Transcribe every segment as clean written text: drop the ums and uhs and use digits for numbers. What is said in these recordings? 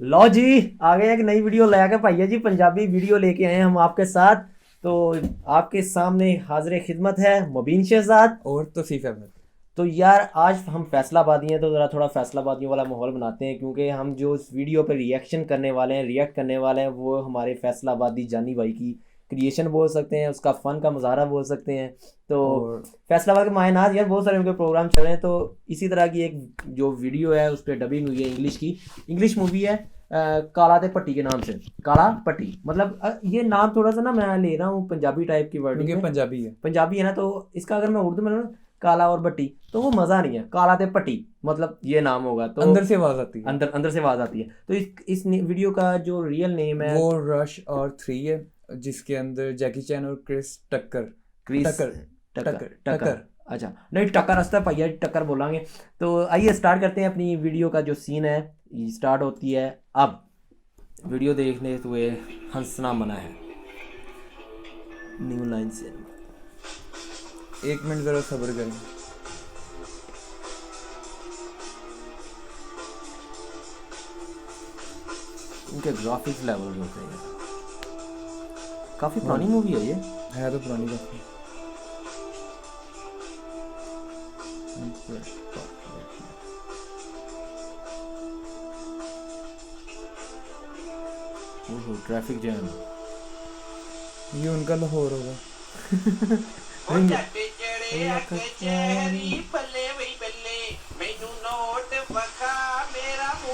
लो जी, आ गए एक नई वीडियो लेके भैया जी, पंजाबी वीडियो लेके आए हैं हम आपके साथ। तो आपके सामने हाजिर खिदमत है मुबीन शहजाद। और तौसीफ अहमद। तो यार आज हम फैसलाबादी हैं, तो ज़रा थोड़ा फैसलाबादियों वाला माहौल बनाते हैं, क्योंकि हम जो इस वीडियो पर रिएक्शन करने वाले हैं, रिएक्ट करने वाले हैं, वो हमारे फैसलाबादी जानी भाई की क्रिएशन बोल सकते हैं, उसका फ़न का मुजाहरा बोल सकते हैं। तो और फैसलाबाद के मायनात यार बहुत सारे उनके प्रोग्राम चल रहे हैं। तो इसी तरह की एक जो वीडियो है उस पर डबिंग हुई है इंग्लिश की। इंग्लिश मूवी है काला ते पट्टी के नाम से। काला पट्टी मतलब ये नाम थोड़ा सा ना मैं ले रहा हूँ पंजाबी टाइप की वर्डिंग क्योंकि में, पंजाबी है। पंजाबी है ना, तो इसका अगर मैं उर्दू में ना काला और बट्टी तो वो मज़ा नहीं है। काला ते पट्टी मतलब ये नाम होगा तो अंदर से आवाज आती है। अंदर अंदर से आवाज़ आती है। तो इस वीडियो का जो रियल नेम है वो रश और 3 है, जिसके अंदर जैकी चैन और क्रिस टक्कर क्रिस टक्कर टक्कर टक्कर टक्कर टक्कर अच्छा नहीं टक्कर हंसता भैया टक्कर बोलेंगे। तो आइए स्टार्ट करते हैं अपनी वीडियो का जो सीन है। ये स्टार्ट होती है अब। वीडियो देखने हुए हंसना मना है। न्यू लाइन से 1 मिनट जरा सब्र करें। इनके ग्राफिक्स लेवल होते हैं। काफ़ी पुरानी मूवी है ये। है तो पुरानी काफी। ओहो ट्रैफिक जैम। ये उनका लाहौर होगा।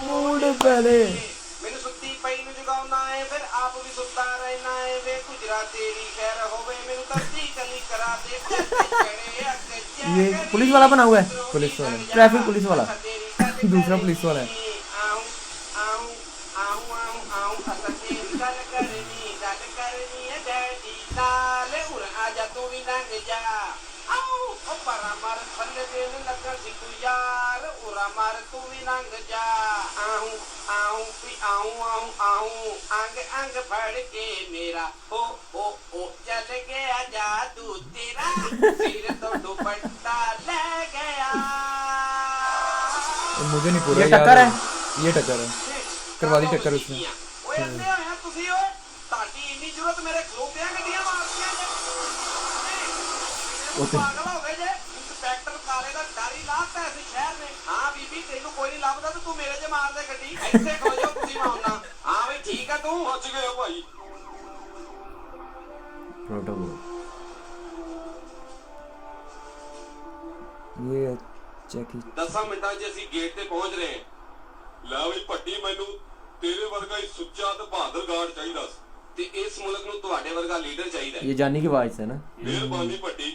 मूड पहले ਮੈਨੂੰ ਸੁੱਤੀ ਪਈ ਨੂੰ ਜਗਾਉਣਾ ਏ ਫਿਰ ਆਪ ਵੀ ਸੁੱਤਾ ਰਹਿਣਾ ਏ ਵੇ ਗੁਜਰਾ ਤੇਰੀ ਖੈਰ ਹੋਵੇ ਮੈਨੂੰ ਤਰਜੀ ਕਲੀ ਕਰਾ ਦੇ ये पुलिस वाला बना हुआ है, पुलिस वाला ट्रैफिक पुलिस वाला। दूसरा पुलिस वाला है। अंग फड़ के मेरा हो चल गया जादू तेरा सिर तो दुपट्टा ले गया। मुझे नहीं पूरा ये याद टक्कर है। ये टक्कर है। करवा दी टक्कर उसने। ਓਏ ਅੰਨੇ ਹੋਇਆ ਤੁਸੀਂ ਓਏ ਤੁਹਾਡੀ ਇੰਨੀ ਜ਼ਰੂਰਤ ਮੇਰੇ ਖਲੋਤਿਆਂ ਗੱਡੀਆਂ ਮਾਰਦੀਆਂ ਜੇ ਉੱਥੇ। ਪਾਗਲ ਹੋ ਗਏ ਜੇ ਇੰਸਪੈਕਟਰ ਕਾਲੇ ਦਾ ਡਰ ਹੀ ਲਾਤਾ ਇਸ ਸ਼ਹਿਰ ਨੇ। ਹਾਂ ਬੀਬੀ ਤੈਨੂੰ ਕੋਈ ਨਹੀਂ ਲੱਭਦਾ ਤੇ ਤੂੰ ਮੇਰੇ 'ਚ ਮਾਰ ਦੇ ਗੱਡੀ ਇੱਥੇ ਖੋ ਜਾਓ ਤੁਸੀਂ ਮਾਉਣਾ। ਹਾਂ ਬਈ ਠੀਕ ਆ ਤੂੰ ਬਚ ਗਿਆ ਭਾਈ। प्रोटोकॉल ये जैकी 10 ਮਿੰਟਾਂ 'ਚ ਅਸੀਂ ਗੇਟ ਤੇ ਪਹੁੰਚ ਰਹੇ ਹਾਂ। ਲੈ ਬਈ ਭੱਟੀ ਮੈਨੂੰ ਤੇਰੇ ਵਰਗਾ ਹੀ ਸੁੱਚਾ ਤੇ ਬਹਾਦਰ ਗਾਰਡ ਚਾਹੀਦਾ ਸੀ ਤੇ ਇਸ ਮੁਲਕ ਨੂੰ ਤੁਹਾਡੇ ਵਰਗਾ ਲੀਡਰ ਚਾਹੀਦਾ। ये जानी की आवाज है ना। ਮਿਹਰਬਾਨੀ ਭੱਟੀ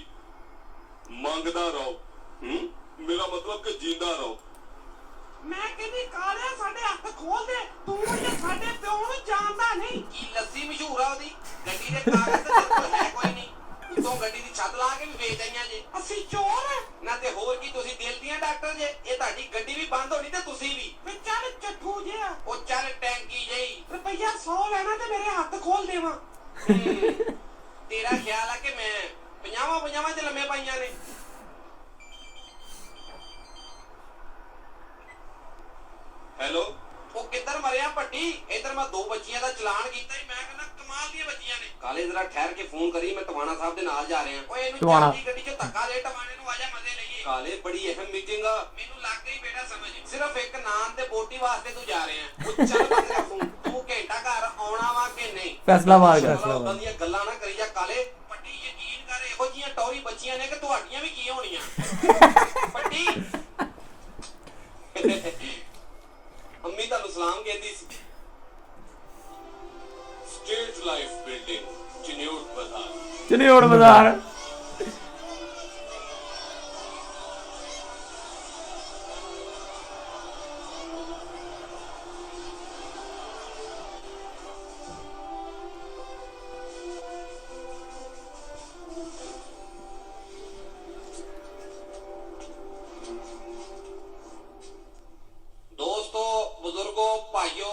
ਮੰਗਦਾ ਰਹੋ। ਮੇਰਾ ਮਤਲਬ ਕਿ ਜਿੰਦਾ ਰਹੋ। ਮੈਂ ਕਹਿੰਦੀ ਕਾਲਿਆ ਸਾਡੇ ਹੱਥ ਖੋਲ ਦੇ ਤੂੰ ਇਹ ਸਾਡੇ ਪਿਓ ਨੂੰ ਜਾਣਦਾ ਨਹੀਂ। ਕੀ ਲੱਸੀ ਮਸ਼ਹੂਰ ਆ ਉਹਦੀ ਗੱਡੀ ਦੇ ਕਾਗਜ਼ ਤੇ ਤੇਰੇ ਕੋਲ ਹੈ ਕੋਈ ਨਹੀਂ। ਤੂੰ ਗੱਡੀ ਦੀ ਛੱਤ ਲਾ ਕੇ ਵੀ ਵੇਚ ਆਈਆਂ ਜੇ। ਅਸੀਂ ਚੋਰ ਨਾ ਤੇ ਹੋਰ ਕੀ ਤੁਸੀਂ ਦਿਲ ਦੀਆਂ ਡਾਕਟਰ ਜੇ। ਇਹ ਤੁਹਾਡੀ ਗੱਡੀ ਵੀ ਬੰਦ ਹੋਣੀ ਤੇ ਤੁਸੀਂ ਵੀ। ਵੇ ਚੱਲ ਚੱਠੂ ਜਿਹਾ ਉਹ ਚੱਲ ਟੈਂਕੀ ਜਿਹੀ ਰੁਪਈਆ 100 ਲੈਣਾ ਤੇ ਮੇਰੇ ਹੱਥ ਖੋਲ ਦੇਵਾਂ। ਤੇਰਾ ਖਿਆਲ ਆ ਕਿ ਮੈਂ 50 ਚ ਲੰਮੇ ਪਾਈਆਂ ਨੇ। ਹੈਲੋ ਉਹ ਕਿੱਧਰ ਮਰਿਆ ਭੱਟੀ? ਇੱਧਰ ਮੈਂ 2 ਬੱਚੀਆਂ ਦਾ ਚਲਾਨ ਕੀਤਾ ਹੀ। ਮੈਂ ਕਹਿੰਦਾ ਕਮਾਲ ਦੀਆਂ ਬੱਚੀਆਂ ਨੇ। ਕਾਲੇ ਜ਼ਰਾ ਠਹਿਰ ਕੇ ਫੋਨ ਕਰੀ ਮੈਂ ਟਵਾਣਾ ਸਾਹਿਬ ਦੇ ਨਾਲ ਜਾ ਰਿਹਾ। ਓਏ ਇਹਨੂੰ ਚਾਬੀ ਗੱਡੀ 'ਚ ਧੱਕਾ ਦੇ ਟਵਾਣੇ ਨੂੰ ਆਜਾ ਮਜ਼ੇ ਲਈਏ। ਕਾਲੇ ਬੜੀ ਅਹਿਮ ਮੀਟਿੰਗ ਆ ਮੈਨੂੰ ਲੱਗ ਗਈ ਬੇਟਾ ਸਮਝ। ਸਿਰਫ ਇੱਕ ਨਾਨ ਤੇ ਬੋਟੀ ਵਾਸਤੇ ਤੂੰ ਜਾ ਰਿਹਾ। ਉਹ ਚੱਲ ਬੰਦ ਕਰ ਫੋਨ। ਤੂੰ ਘੰਟਾ ਘਰ ਆਉਣਾ ਵਾ ਕਿ ਨਹੀਂ? फैसलाबाद का ਉਦਾਂ ਦੀਆਂ ਗੱਲਾਂ ਨਾ ਕਰੀ ਜਾ ਕਾਲੇ। ਭੱਟੀ ਯਕੀਨ ਕਰ ਇਹੋ ਜੀਆਂ ਟੌਰੀ ਬੱਚੀਆਂ ਨੇ ਕਿ ਤੁਹਾਡੀਆਂ ਵੀ ਕੀ ਹੋਣੀਆਂ। ਭੱਟੀ ਅੰਮੀ ਤੁਹਾਨੂੰ ਸਲਾਮ ਕਹਿੰਦੀ ਸੀ। ਸਟੇਟ ਲਾਈਫ ਬਿਲਡਿੰਗ ਚਨਿਓਟ ਬਾਜ਼ਾਰ। चनियोड़ बाजार। ਦੋਸਤੋ ਬਜ਼ੁਰਗੋ ਭਾਈਓ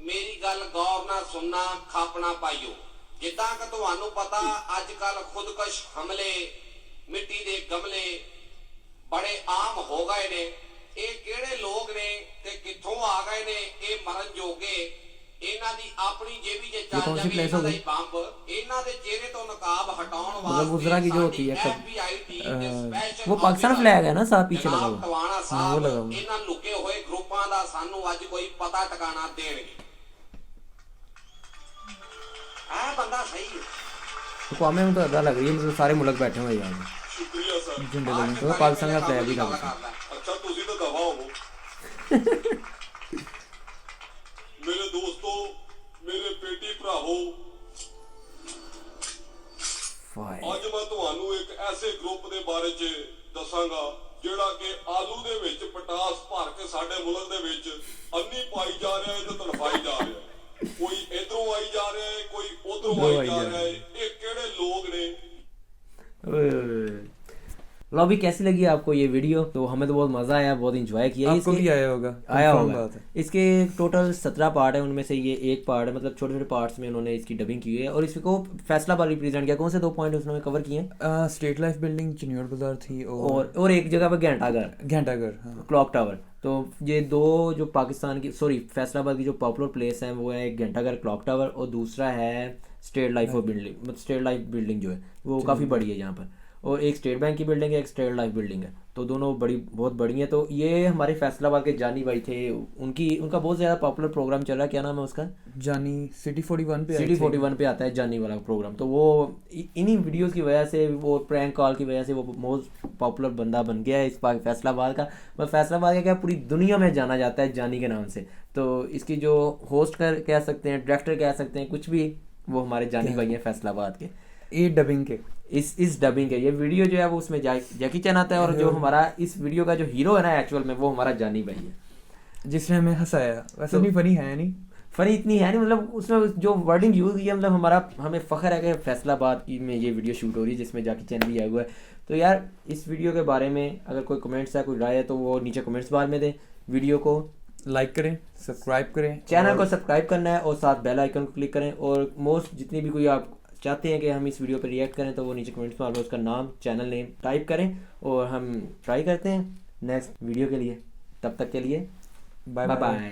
ਮੇਰੀ ਗੱਲ ਗੌਰ ਨਾਲ ਸੁਣਨਾ ਖਾਪਣਾ ਪਾਈਓ। ਜਿੱਦਾਂ ਕਿ ਤੁਹਾਨੂੰ ਪਤਾ ਅੱਜ ਕੱਲ ਖੁਦਕਸ਼ ਹਮਲੇ ਮਿੱਟੀ ਦੇ ਗਮਲੇ ਬੜੇ ਆਮ ਹੋ ਗਏ ਨੇ। ਇਹ ਕਿਹੜੇ ਲੋਕ ਨੇ ਤੇ ਕਿੱਥੋਂ ਆ ਗਏ ਨੇ ਇਹ ਮਰਨ ਜੋਗੇ ਇਹਨਾਂ ਦੀ ਆਪਣੀ ਜੇਬੀ ਜੇ ये ਚੱਲ कौन सी ਜਾਵੇ place हो ਇਹਨਾਂ ਦਾ गई? ਹੀ ਬੰਬ ਇਹਨਾਂ ਦੇ ਚਿਹਰੇ ਤੋਂ ਨਕਾਬ ਹਟਾਉਣ मतलब ਵਾਸਤੇ गुजरा की जो होती है कब FBI टीम ने special वो पाकिस्तान officer फ्लैग है ना साहब पीछे लगा जनाब हुआ। ਟਵਾਣਾ हाँ, वो ਸਾਹਿਬ लगा हुआ। ਇਹਨਾਂ ਲੁਕੇ ਹੋਏ ਗਰੁੱਪਾਂ ਦਾ ਸਾਨੂੰ ਅੱਜ ਕੋਈ ਪਤਾ ਟਿਕਾਣਾ ਦੇਣਗੇ ਆ ਬੰਦਾ ਸਹੀ ਹੈ तो कौमे में तो अदा लग रही है मतलब सारे मुल्क बैठे हुए हैं यहाँ पे। ਸ਼ੁਕਰੀਆ ਸਰ झंडे लगे तो पाकिस्तान का फ्लैग भी लगा हुआ है। ਅੱਛਾ ਤੁਸੀਂ ਤਾਂ ਦਵਾ ਹੋਵੋ ਮੇਰੇ ਦੋਸਤੋ ਮੇਰੇ ਬੇਟੀ ਭਰਾਵੋ फायर। ਅੱਜ ਮੈਂ ਤੁਹਾਨੂੰ ਇੱਕ ਐਸੇ ਗਰੁੱਪ ਦੇ ਬਾਰੇ 'ਚ ਦੱਸਾਂਗਾ ਜਿਹੜਾ ਕਿ ਆਲੂ ਦੇ ਵਿੱਚ ਪਟਾਸ ਭਰ ਕੇ ਸਾਡੇ ਮੁਲਕ ਦੇ ਵਿੱਚ ਅੰਨੀ ਪਾਈ ਜਾ ਰਿਹਾ ਹੈ ਤੇ ਤੜਫਾਈ ਜਾ ਰਿਹਾ ਹੈ ਕੋਈ ਇਧਰੋਂ ਆਈ ਜਾ ਰਿਹਾ ਹੈ ਕੋਈ ਉਧਰੋਂ ਆਈ ਜਾ ਰਿਹਾ ਹੈ ਇਹ ਕਿਹੜੇ ਲੋਕ ਨੇ लो अभी कैसी लगी आपको ये वीडियो? तो हमें तो बहुत मज़ा आया, बहुत इंजॉय किया। आपको भी आया होगा, आया confirm होगा। बात है। इसके टोटल 17 पार्ट है, उनमें से ये एक पार्ट है, मतलब छोटे छोटे पार्ट्स में उन्होंने इसकी डबिंग की है और इसको फैसलाबाद रिप्रेजेंट किया। कौन से 2 पॉइंट उन्होंने कवर किए हैं? स्टेट लाइफ बिल्डिंग चिन्योर बाजार थी और एक जगह पर घंटाघर घंटाघर, हाँ। Clock tower. तो ये 2 जो पाकिस्तान की फैसलाबाद की जो पॉपुलर प्लेस हैं वो है एक घंटाघर क्लॉक टावर और दूसरा है स्टेट लाइफ बिल्डिंग। मतलब स्टेट लाइफ बिल्डिंग जो है वो काफ़ी बड़ी है यहाँ पर, और एक स्टेट बैंक की बिल्डिंग है, एक स्टेट लाइफ बिल्डिंग है, तो दोनों बहुत बड़ी हैं। तो ये हमारे फैसलाबाद के जानी भाई थे, उनका बहुत ज़्यादा पॉपुलर प्रोग्राम चल रहा है। क्या नाम है उसका? जानी सिटी 41 पे सिटी 41 पे आता है जानी वाला प्रोग्राम। तो वो इन्हीं वीडियोस की वजह से, वो प्रैंक कॉल की वजह से वो मोस्ट पॉपुलर बंदा बन गया है इस फैसलाबाद का। मतलब फैसलाबाद का क्या पूरी दुनिया में जाना जाता है जानी के नाम से। तो इसकी जो होस्ट कह सकते हैं, डायरेक्टर कह सकते हैं, कुछ भी, वो हमारे जानी भाई हैं फैसलाबाद के। ये डबिंग के इस डबिंग है ये वीडियो जो है वो उसमें जैकी चैन आता है, और जो हमारा इस वीडियो का जो हीरो है ना एक्चुअल में वो हमारा जानी भाई है, जिसने हमें हंसाया। वैसे तो भी फनी है नहीं, फनी इतनी है नहीं, मतलब उसमें जो वर्डिंग यूज़ की है, मतलब हमें फ़ख्र है कि फैसलाबाद की में ये वीडियो शूट हो रही है जिसमें जैकी चैन भी आया हुआ है। तो यार इस वीडियो के बारे में अगर कोई कमेंट्स है, कोई राय है, तो वो नीचे कमेंट्स बार में दें। वीडियो को लाइक करें, सब्सक्राइब करें, चैनल को सब्सक्राइब करना है और साथ बेल आइकन को क्लिक करें। और मोस्ट जितनी भी कोई आप चाहते हैं कि हम इस वीडियो पर रिएक्ट करें तो वो नीचे कमेंट्स में आप उसका नाम, चैनल नेम टाइप करें और हम ट्राई करते हैं नेक्स्ट वीडियो के लिए। तब तक के लिए बाय बाय।